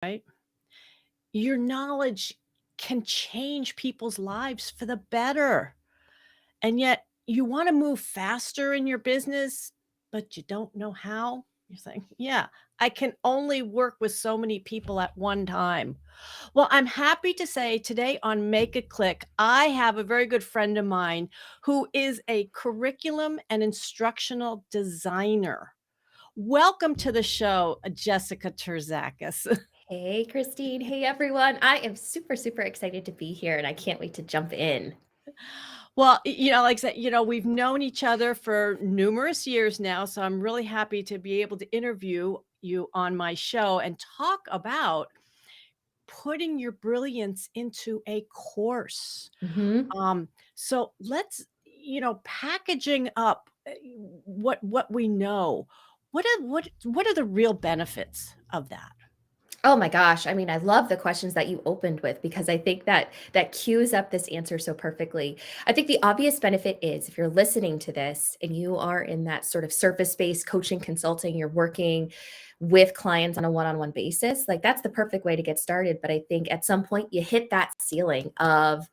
right? Your knowledge can change people's lives for the better. And yet you want to move faster in your business, but you don't know how. You're saying, yeah, I can only work with so many people at one time. Well, I'm happy to say today on Make It Click, I have a very good friend of mine who is a curriculum and instructional designer. Welcome to the show, Jessica Terzakis. Hey, Christine. Hey, everyone. I am super, super excited to be here and I can't wait to jump in. Well, like I said, we've known each other for numerous years now, so I'm really happy to be able to interview you on my show and talk about putting your brilliance into a course. hmm So let's, packaging up what we know. What are the real benefits of that? Oh my gosh. I mean, I love the questions that you opened with because I think that cues up this answer so perfectly. I think the obvious benefit is if you're listening to this and you are in that sort of service-based coaching consulting, you're working with clients on a one-on-one basis, like that's the perfect way to get started. But I think at some point you hit that ceiling of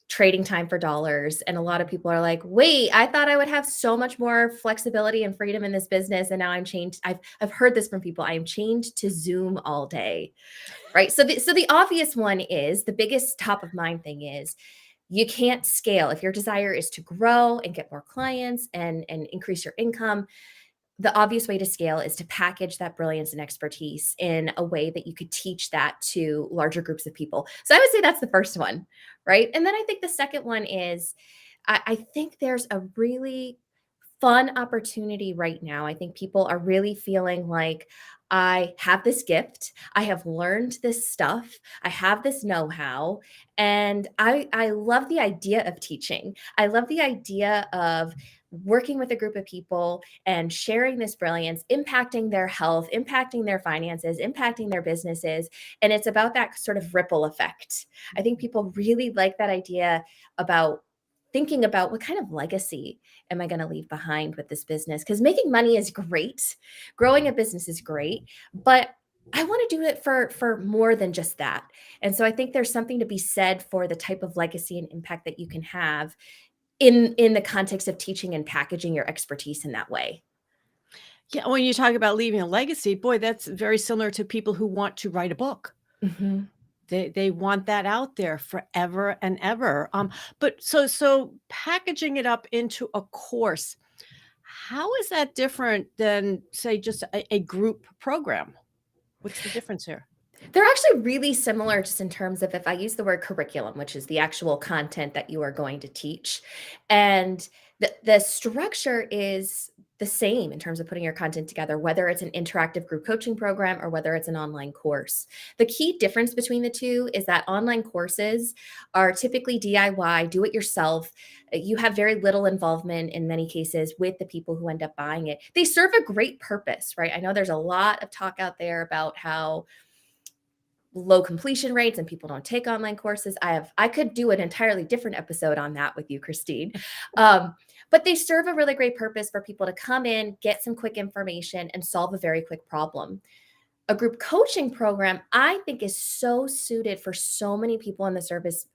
trading time for dollars. And a lot of people are like, wait, I thought I would have so much more flexibility and freedom in this business. And now I'm chained. I've heard this from people. I am chained to Zoom all day. Right. So the obvious one is the biggest top of mind thing is you can't scale. If your desire is to grow and get more clients and increase your income, the obvious way to scale is to package that brilliance and expertise in a way that you could teach that to larger groups of people. So I would say that's the first one, right? And then I think the second one is I think there's a really fun opportunity right now. I think people are really feeling like I have this gift, I have learned this stuff, I have this know-how, and I love the idea of teaching. I love the idea of working with a group of people and sharing this brilliance, impacting their health, impacting their finances, impacting their businesses, and it's about that sort of ripple effect. I think people really like that idea about thinking about what kind of legacy am I going to leave behind with this business? Because making money is great, growing a business is great, but I want to do it for more than just that. And so I think there's something to be said for the type of legacy and impact that you can have in the context of teaching and packaging your expertise in that way. Yeah, when you talk about leaving a legacy, boy, that's very similar to people who want to write a book. Mhm. They want that out there forever and ever. But so packaging it up into a course, how is that different than, say, just a group program? What's the difference here? They're actually really similar just in terms of if I use the word curriculum, which is the actual content that you are going to teach. And the structure is the same in terms of putting your content together, whether it's an interactive group coaching program or whether it's an online course. The key difference between the two is that online courses are typically DIY, do it yourself. You have very little involvement in many cases with the people who end up buying it. They serve a great purpose, right? I know there's a lot of talk out there about how low completion rates and people don't take online courses. I could do an entirely different episode on that with you, Christine. Um, but they serve a really great purpose for people to come in, get some quick information, and solve a very quick problem. A group coaching program, I think, is so suited for so many people in the service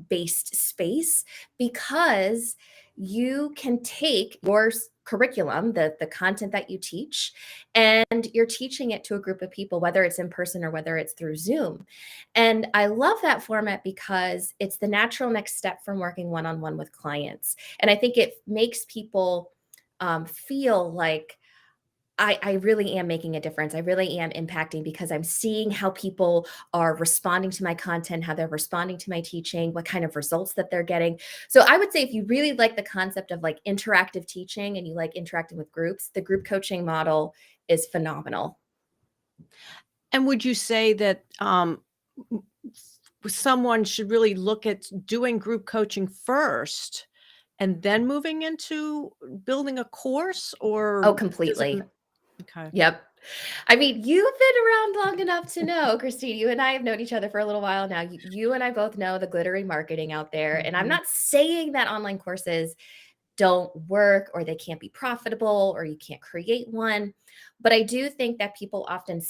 based space because you can take your curriculum, the content that you teach, and you're teaching it to a group of people, whether it's in person or whether it's through Zoom. And I love that format because it's the natural next step from working one on one with clients. And I think it makes people feel like, I really am making a difference. I really am impacting because I'm seeing how people are responding to my content, how they're responding to my teaching, what kind of results that they're getting. So I would say if you really like the concept of like interactive teaching and you like interacting with groups, the group coaching model is phenomenal. And would you say that, m someone should really look at doing group coaching first and then moving into building a course, or Oh, does it completely. m okay. Yep. I mean, you've been around long enough to know, Christine, you and I have known each other for a little while now. You and I both know the glittery marketing out there. And I'm Mhm. not saying that online courses don't work or they can't be profitable or you can't create one. But I do think that people often,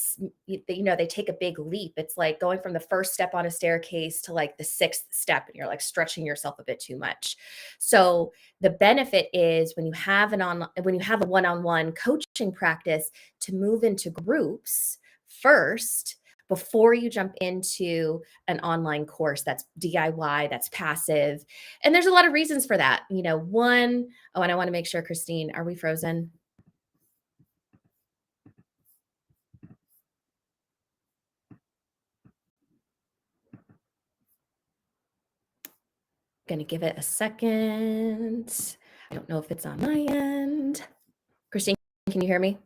they take a big leap. It's like going from the first step on a staircase to like the sixth step, and you're like stretching yourself a bit too much. So the benefit is when you have a one-on-one coaching practice, to move into groups first before you jump into an online course that's DIY, that's passive. And there's a lot of reasons for that. One, oh, and I want to make sure, Christine, are we frozen? Gonna give it a second. I don't know if it's on my end. Christine, can you hear me?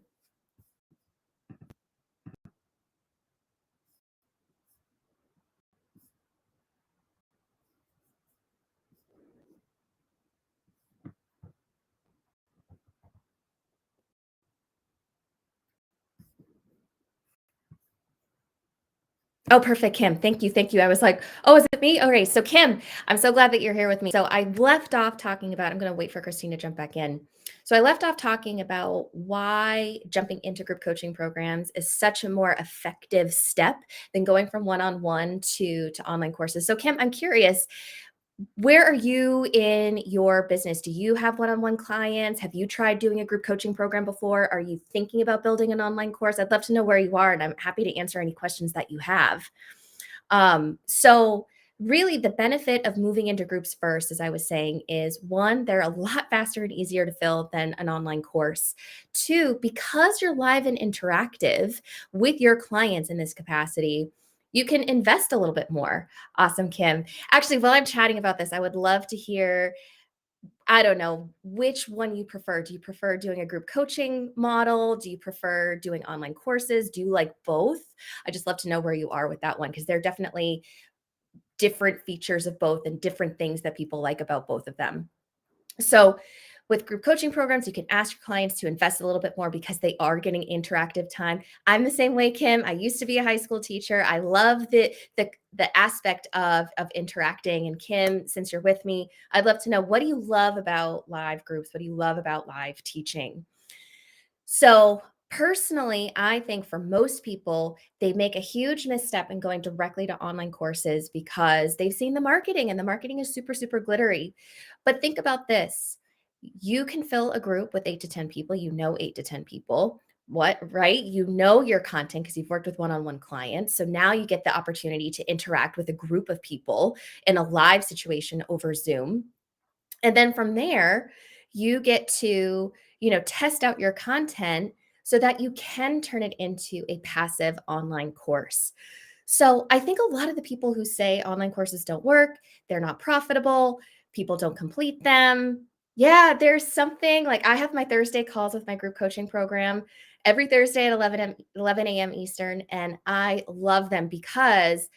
Oh, perfect, Kim. Thank you. Thank you. I was like, oh, is it me? Okay. So, Kim, I'm so glad that you're here with me. So, I left off talking about, I'm going to wait for Christine to jump back in. So, I left off talking about why jumping into group coaching programs is such a more effective step than going from one on one to online courses. So, Kim, I'm curious, where are you in your business? Do you have one-on-one clients? Have you tried doing a group coaching program before? Are you thinking about building an online course? I'd love to know where you are, and I'm happy to answer any questions that you have. So really the benefit of moving into groups first, as I was saying, is one, they're a lot faster and easier to fill than an online course. Two, because you're live and interactive with your clients in this capacity, you can invest a little bit more. Awesome, Kim. Actually, while I'm chatting about this, I would love to hear, I don't know, which one you prefer. Do you prefer doing a group coaching model? Do you prefer doing online courses? Do you like both? I just love to know where you are with that one, because they're definitely different features of both and different things that people like about both of them. So, with group coaching programs, you can ask your clients to invest a little bit more because they are getting interactive time. I'm the same way, Kim. I used to be a high school teacher. I love the aspect of interacting. And Kim, since you're with me, I'd love to know, what do you love about live groups? What do you love about live teaching? So, personally, I think for most people, they make a huge misstep in going directly to online courses because they've seen the marketing, and the marketing is super, super glittery. But think about this: you can fill a group with 8 to 10 people, 8 to 10 people. What, right? You know your content because you've worked with one on one clients. So now you get the opportunity to interact with a group of people in a live situation over Zoom. And then from there, you get to, test out your content so that you can turn it into a passive online course. So I think a lot of the people who say online courses don't work, they're not profitable, people don't complete them. Yeah, there's something like, I have my Thursday calls with my group coaching program every Thursday at 11 a.m. Eastern. And I love them because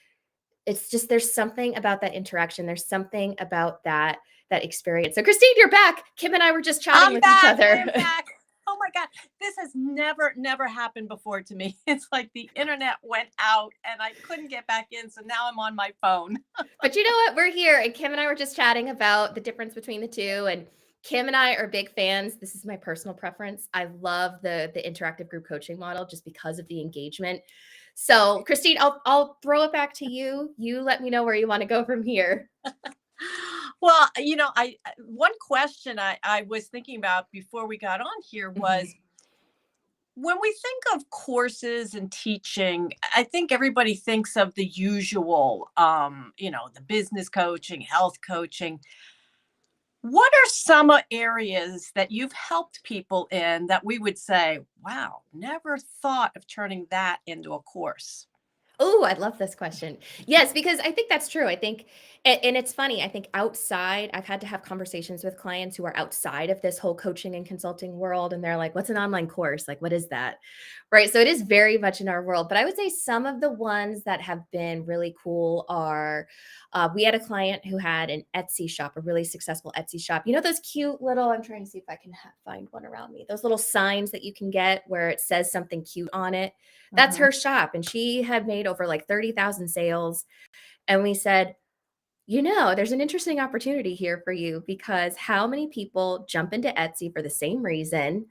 it's just, there's something about that interaction. There's something about that experience. So Christine, you're back. Kim and I were just chatting I'm with each back. I other. am back. Oh my God. This has never happened before to me. It's like the internet went out and I couldn't get back in. So now I'm on my phone. But you know what? We're here. And Kim and I were just chatting about the difference between the two. And Kim and I are big fans. This is my personal preference. I love the interactive group coaching model just because of the engagement. So Christine, I'll throw it back to you. You let me know where you want to go from here. Well, one question I was thinking about before we got on here Mhm. was, when we think of courses and teaching, I think everybody thinks of the usual, the business coaching, health coaching. What are some areas that you've helped people in that we would say, wow, never thought of turning that into a course? Oh, I love this question. Yes, because I think that's true. I think, and it's funny, I think outside, I've had to have conversations with clients who are outside of this whole coaching and consulting world. And they're like, what's an online course? Like, what is that? Right. So it is very much in our world. But I would say some of the ones that have been really cool are, we had a client who had an Etsy shop, a really successful Etsy shop. You know, those cute little, I'm trying to see if I can find one around me, those little signs that you can get where it says something cute on it. That's Mhm. her shop, and she had made over like 30,000 sales, and we said, There's an interesting opportunity here for you because how many people jump into Etsy for the same reason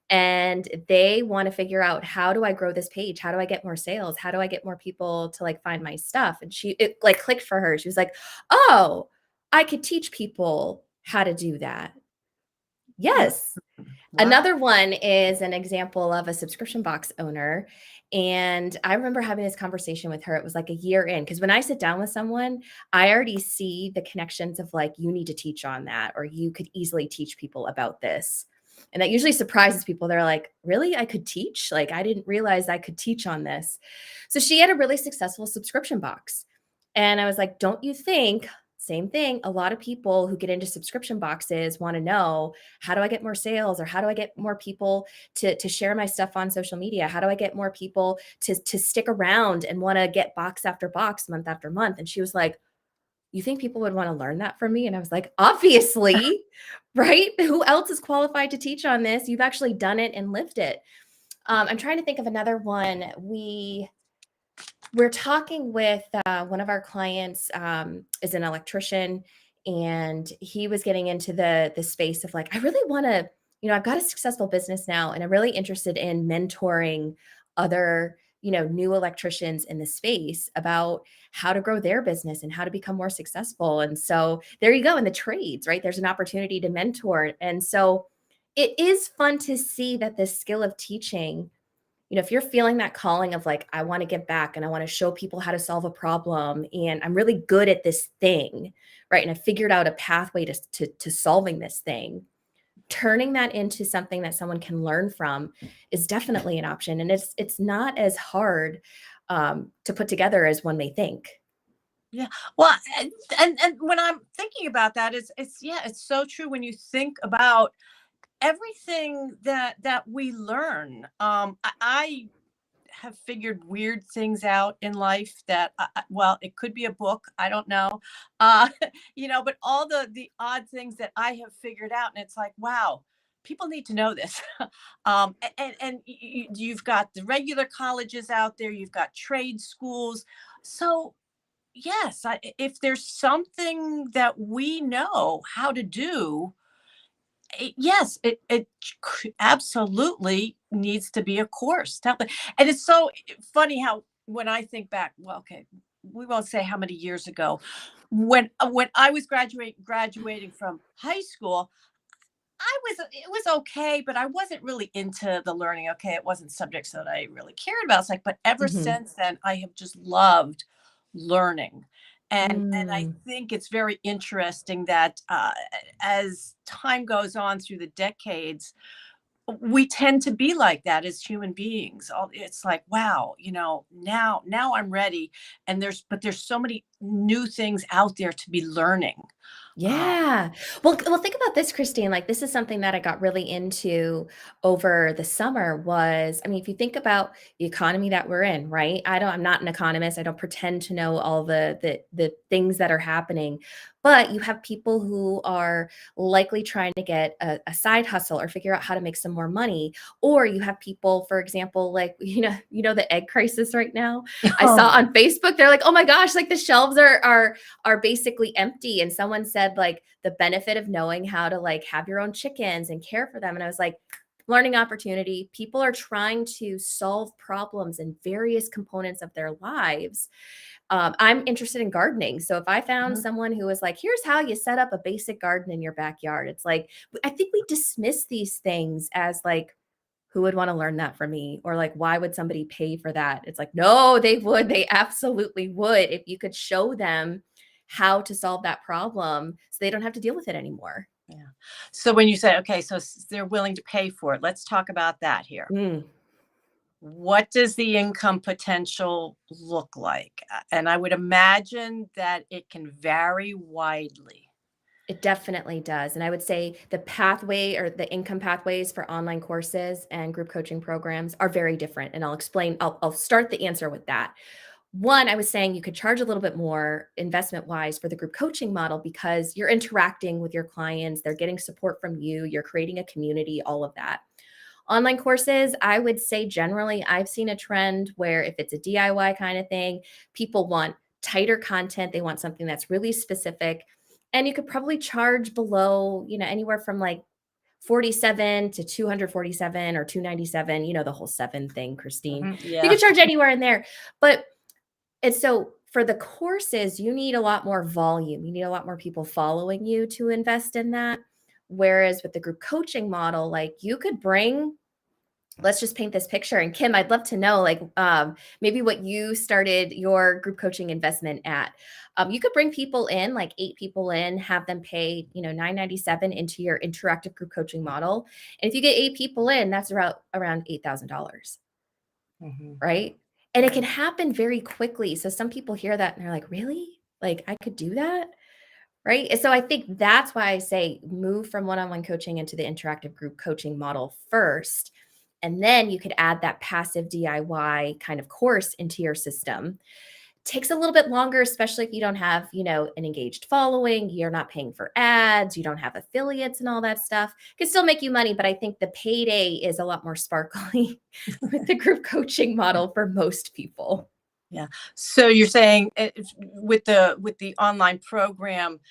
and they want to figure out how do I grow this page? How do I get more sales? How do I get more people to like find my stuff? And it like clicked for her. She was like, "Oh, I could teach people how to do that." Mm, Yes. wow. Another one is an example of a subscription box owner. And I remember having this conversation with her. It was like a year in, because when I sit down with someone, I already see the connections of like, you need to teach on that, or you could easily teach people about this. And that usually surprises people. They're like, really? I could teach? Like, I didn't realize I could teach on this. So she had a really successful subscription box. And I was like, don't you think, same thing, a lot of people who get into subscription boxes want to know, how do I get more sales, or how do I get more people to share my stuff on social media? How do I get more people to stick around and want to get box after box, month after month? And she was like, you think people would want to learn that from me? And I was like, obviously, right? Who else is qualified to teach on this? You've actually done it and lived it. I'm trying to think of another one. We're talking with one of our clients, is an electrician, and he was getting into the space of like, I really want to, I've got a successful business now, and I'm really interested in mentoring other, new electricians in the space about how to grow their business and how to become more successful. And so there you go, in the trades, right? There's an opportunity to mentor. And so it is fun to see that this skill of teaching, if you're feeling that calling of like, I want to give back and I want to show people how to solve a problem and I'm really good at this thing, right? And I figured out a pathway to solving this thing, turning that into something that someone can learn from is definitely an option. And it's not as hard to put together as one may think. Yeah. Well, and when I'm thinking about that, it's yeah, it's so true when you think about everything that we learn. I have figured weird things out in life that well, it could be a book, I don't know. uh but all the odd things that I have figured out, and it's like, wow, people need to know this. And you've got the regular colleges out there, you've got trade schools. So yes, if there's something that we know how to do, yes, it absolutely needs to be a course. And it's so funny how when I think back, well, okay, we won't say how many years ago, when I was graduating from high school, it was okay, but I wasn't really into the learning. Okay, it wasn't subjects that I really cared about. It's like, but ever Mhm. since then, I have just loved learning. And I Mm. think it's very interesting that as time goes on through the decades, we tend to be like that as human beings. It's like, wow, now I'm ready. And there's so many new things out there to be learning. Uh, Yeah. Well, think about this, Christine. Like, this is something that I got really into over the summer was, I mean, if you think about the economy that we're in, right? I'm not an economist. I don't pretend to know all the things that are happening, but you have people who are likely trying to get a side hustle or figure out how to make some more money. Or you have people, for example, like, the egg crisis right now. I saw oh, on Facebook, they're like, oh my gosh, like the shelves are basically empty, and someone said like the benefit of knowing how to like have your own chickens and care for them, and I was like, learning opportunity. People are trying to solve problems in various components of their lives. I'm interested in gardening, so if I found mhm. someone who was like, here's how you set up a basic garden in your backyard, it's like, I think we dismiss these things as like, who would want to learn that from me? Or like, why would somebody pay for that? It's like, no, they would. They absolutely would if you could show them how to solve that problem so they don't have to deal with it anymore. Yeah. So when you say, okay, so they're willing to pay for it, let's talk about that here. Mm. What does the income potential look like? And I would imagine that it can vary widely. It definitely does. And I would say the pathway or the income pathways for online courses and group coaching programs are very different. And I'll start the answer with that. One, I was saying you could charge a little bit more investment wise for the group coaching model because you're interacting with your clients, they're getting support from you, you're creating a community, all of that. Online courses, I would say generally, I've seen a trend where if it's a DIY kind of thing, people want tighter content. They want something that's really specific. And you could probably charge below, anywhere from like 47 to 247 or 297, the whole seven thing, Christine. You Yeah. could charge anywhere in there. But and so for the courses, you need a lot more volume. You need a lot more people following you to invest in that. Whereas with the group coaching model, like you could bring, let's just paint this picture. And Kim, I'd love to know, like, maybe what you started your group coaching investment at. You could bring people in, like 8 people in, have them pay, $997 into your interactive group coaching model. And if you get 8 people in, that's around $8,000, Mhm. right? And it can Right. happen very quickly. So some people hear that and they're like, really? Like I could do that? Right. And so I think that's why I say move from one-on-one coaching into the interactive group coaching model first. And then you could add that passive DIY kind of course into your system. Takes a little bit longer, especially if you don't have, an engaged following, you're not paying for ads, you don't have affiliates and all that stuff. Can still make you money, but I think the payday is a lot more sparkly with the group coaching model for most people. Yeah. So you're saying with the online program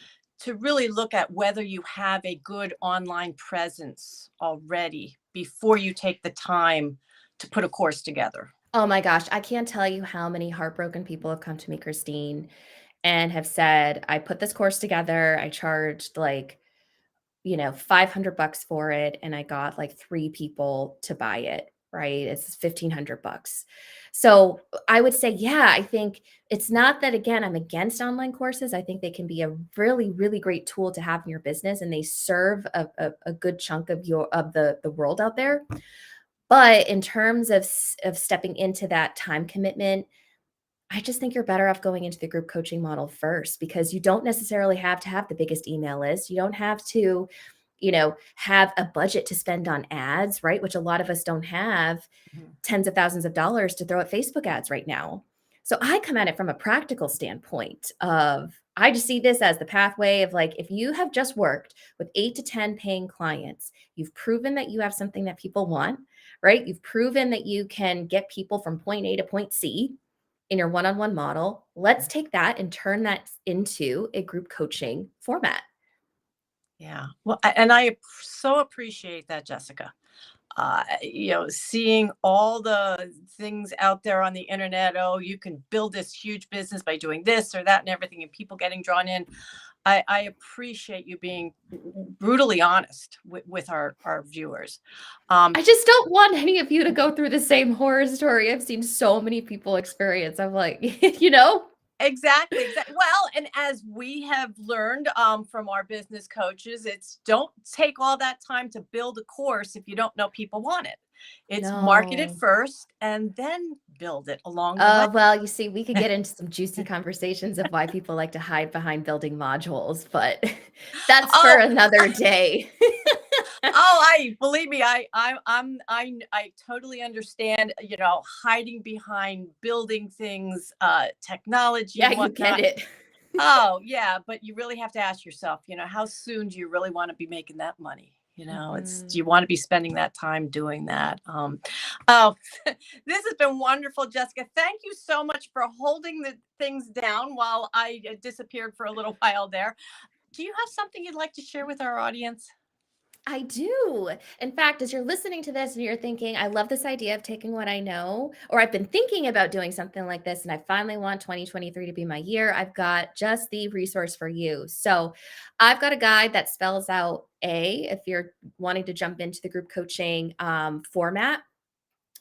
to really look at whether you have a good online presence already before you take the time to put a course together. Oh my gosh, I can't tell you how many heartbroken people have come to me, Christine, and have said, I put this course together. I charged like, $500 for it, and I got like 3 people to buy it, right? It's $1,500. So I would say, yeah, I think it's not that, again, I'm against online courses. I think they can be a really, really great tool to have in your business, and they serve a good chunk of the world out there. But in terms of stepping into that time commitment, I just think you're better off going into the group coaching model first, because you don't necessarily have to have the biggest email list. You don't have to, have a budget to spend on ads, right? Which a lot of us don't have Mhm. tens of thousands of dollars to throw at Facebook ads right now. So I come at it from a practical standpoint of I just see this as the pathway of like if you have just worked with 8 to 10 paying clients, you've proven that you have something that people want, right? You've proven that you can get people from point A to point C in your one-on-one model. Let's take that and turn that into a group coaching format. Yeah. Well, and I so appreciate that, Jessica. Seeing all the things out there on the internet. Oh, you can build this huge business by doing this or that and everything, and people getting drawn in. I appreciate you being brutally honest with our viewers. Um, I just don't want any of you to go through the same horror story I've seen so many people experience. I'm like, you know? exactly, exactly. Well, and as we have learned from our business coaches, it's don't take all that time to build a course if you don't know people want it. It's market it No. first and then build it along the way. Well, you see, we could get into some juicy conversations of why people like to hide behind building modules, but that's for Oh, another day. I believe me, I totally understand, hiding behind building things, technology, Yeah, you get whatnot. it. Oh, yeah, but you really have to ask yourself, how soon do you really want to be making that money? Do you Mhm. want to be spending that time doing that? Oh, this has been wonderful, Jessica. Thank you so much for holding the things down while I disappeared for a little while there. Do you have something you'd like to share with our audience? I do. In fact, as you're listening to this and you're thinking, I love this idea of taking what I know, or I've been thinking about doing something like this, and I finally want 2023 to be my year, I've got just the resource for you. So I've got a guide that spells out if you're wanting to jump into the group coaching format.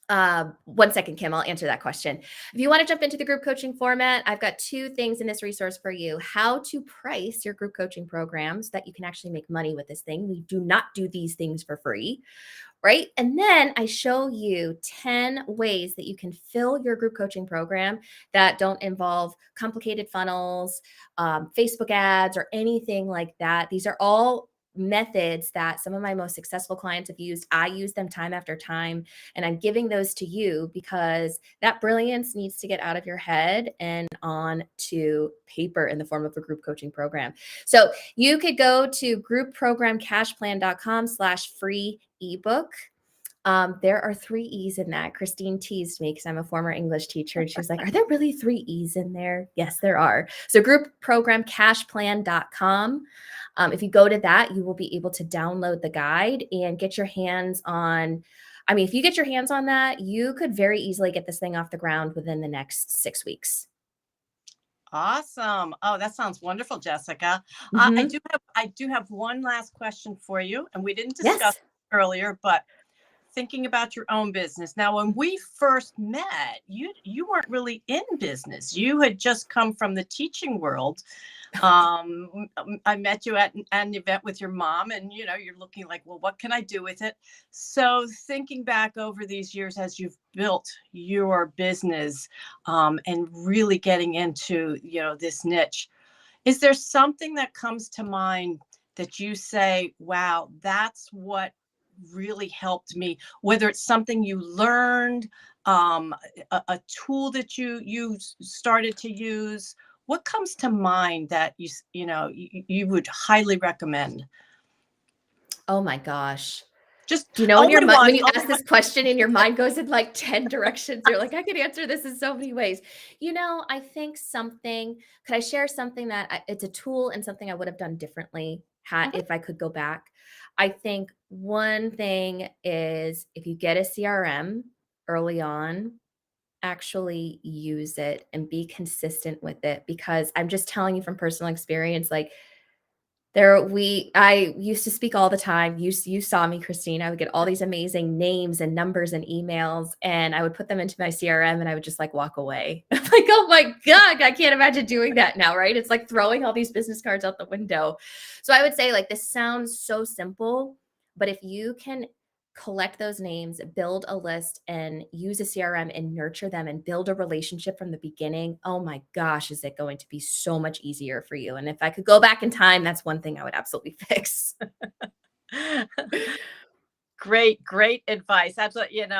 1 second, Kim, I'll answer that question. If you want to jump into the group coaching format, I've got 2 things in this resource for you: how to price your group coaching programs so that you can actually make money with this thing. We do not do these things for free, right? And then I show you 10 ways that you can fill your group coaching program that don't involve complicated funnels, Facebook ads, or anything like that. These are all methods that some of my most successful clients have used. I use them time after time, and I'm giving those to you because that brilliance needs to get out of your head and on to paper in the form of a group coaching program. So you could go to groupprogramcashplan.com/free ebook. There are 3 E's in that. Christine teased me because I'm a former English teacher, and she was like, "Are there really 3 E's in there?" Yes, there are. So groupprogramcashplan.com. If you go to that, you will be able to download the guide and get your hands on. I mean, if you get your hands on that, you could very easily get this thing off the ground within the next 6 weeks. Awesome. Oh, that sounds wonderful, Jessica. Mhm. I do have one last question for you, and we didn't discuss Yes. earlier, but thinking about your own business. Now, when we first met, you weren't really in business. You had just come from the teaching world. I met you at an event with your mom, and you're looking like, well, what can I do with it? So, thinking back over these years as you've built your business, and really getting into this niche, is there something that comes to mind that you say, wow, that's what really helped me? Whether it's something you learned, a tool that you started to use, what comes to mind that you would highly recommend? Oh my gosh. Just Do you know when only when one, you ask only one. this question and your mind goes in like 10 directions, you're like, "I could answer this in so many ways." I think could I share something that it's a tool and something I would have done differently had Mhm. if I could go back? I think one thing is if you get a CRM early on, actually use it and be consistent with it, because I'm just telling you from personal experience, like I used to speak all the time. You saw me, Christine. I would get all these amazing names and numbers and emails, and I would put them into my CRM and I would just like walk away. I'm like, oh my God, I can't imagine doing that now, right? It's like throwing all these business cards out the window. So I would say, like, this sounds so simple, but if you can collect those names, build a list, and use a CRM and nurture them and build a relationship from the beginning, oh my gosh, is it going to be so much easier for you? And if I could go back in time, that's one thing I would absolutely fix. Great advice. Absolutely. Preach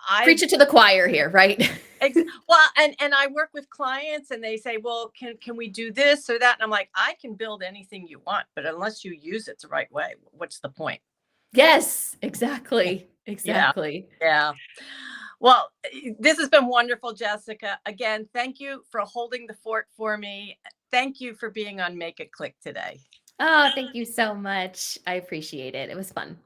I've it to the choir here, right? well, and I work with clients, and they say, well, can we do this or that? And I'm like, I can build anything you want, but unless you use it the right way, what's the point? Yes, Yeah. exactly. Yeah. Exactly. Yeah. Well, this has been wonderful, Jessica. Again, thank you for holding the fort for me. Thank you for being on Make It Click today. Oh, thank you so much. I appreciate it. It was fun.